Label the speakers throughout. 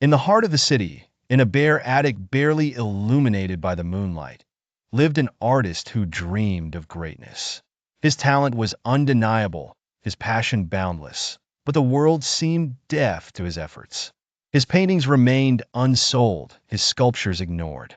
Speaker 1: In the heart of the city, in a bare attic barely illuminated by the moonlight, lived an artist who dreamed of greatness. His talent was undeniable, his passion boundless, but the world seemed deaf to his efforts. His paintings remained unsold, his sculptures ignored.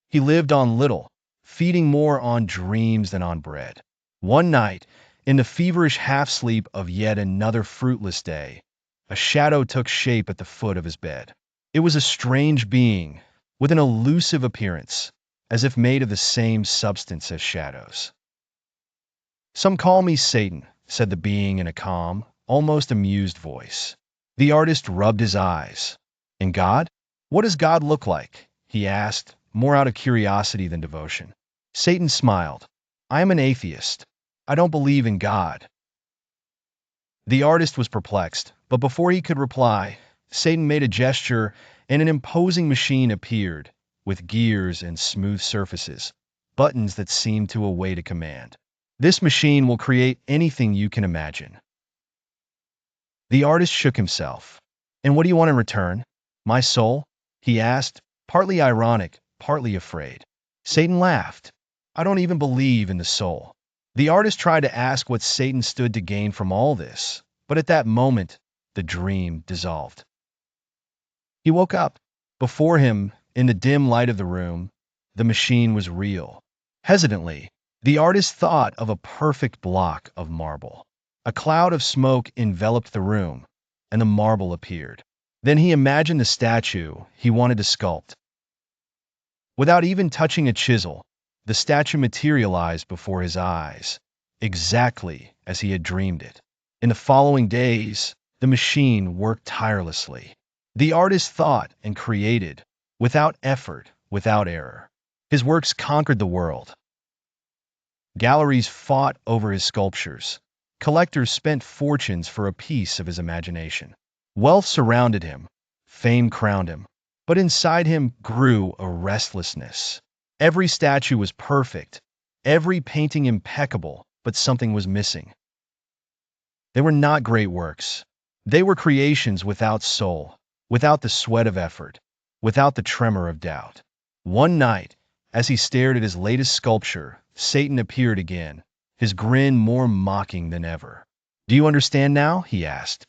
Speaker 1: He lived on little, feeding more on dreams than on bread. One night, in the feverish half-sleep of yet another fruitless day, a shadow took shape at the foot of his bed. It was a strange being, with an elusive appearance, as if made of the same substance as shadows. "Some call me Satan," said the being in a calm, almost amused voice. The artist rubbed his eyes. "And God? What does God look like?" he asked, more out of curiosity than devotion. Satan smiled. "I am an atheist. I don't believe in God." The artist was perplexed, but before he could reply, Satan made a gesture and an imposing machine appeared, with gears and smooth surfaces, buttons that seemed to await a command. "This machine will create anything you can imagine." The artist shook himself. "And what do you want in return? My soul?" he asked, partly ironic, partly afraid. Satan laughed. "I don't even believe in the soul." The artist tried to ask what Satan stood to gain from all this, but at that moment, the dream dissolved. He woke up. Before him, in the dim light of the room, the machine was real. Hesitantly, the artist thought of a perfect block of marble. A cloud of smoke enveloped the room, and the marble appeared. Then he imagined the statue he wanted to sculpt. Without even touching a chisel, the statue materialized before his eyes, exactly as he had dreamed it. In the following days, the machine worked tirelessly. The artist thought and created, without effort, without error. His works conquered the world. Galleries fought over his sculptures. Collectors spent fortunes for a piece of his imagination. Wealth surrounded him. Fame crowned him. But inside him grew a restlessness. Every statue was perfect, every painting impeccable, but something was missing. They were not great works. They were creations without soul, without the sweat of effort, without the tremor of doubt. One night, as he stared at his latest sculpture, Satan appeared again, his grin more mocking than ever. "Do you understand now?" he asked.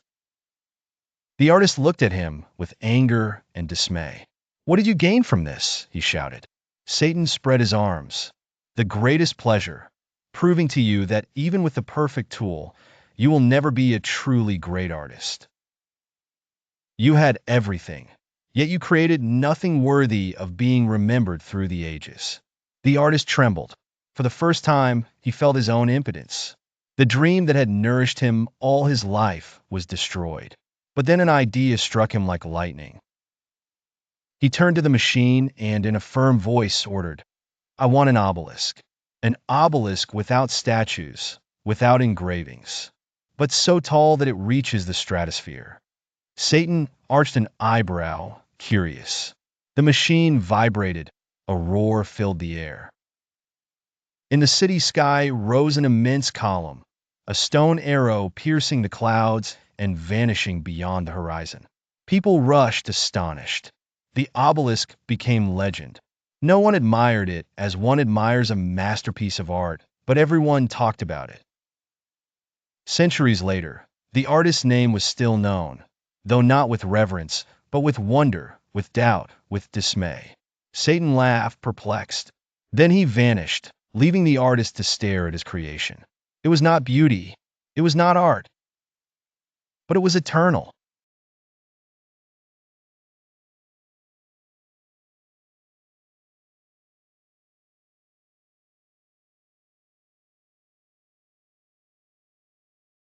Speaker 1: The artist looked at him with anger and dismay. "What did you gain from this?" he shouted. Satan spread his arms. "The greatest pleasure, proving to you that even with the perfect tool, you will never be a truly great artist. You had everything, yet you created nothing worthy of being remembered through the ages." The artist trembled. For the first time, he felt his own impotence. The dream that had nourished him all his life was destroyed. But then an idea struck him like lightning. He turned to the machine and, in a firm voice, ordered, "I want an obelisk. An obelisk without statues, without engravings, but so tall that it reaches the stratosphere." Satan arched an eyebrow, curious. The machine vibrated. A roar filled the air. In the city sky rose an immense column, a stone arrow piercing the clouds and vanishing beyond the horizon. People rushed astonished. The obelisk became legend. No one admired it as one admires a masterpiece of art, but everyone talked about it. Centuries later, the artist's name was still known, though not with reverence, but with wonder, with doubt, with dismay. Satan laughed, perplexed. Then he vanished, leaving the artist to stare at his creation. It was not beauty, it was not art, but it was eternal.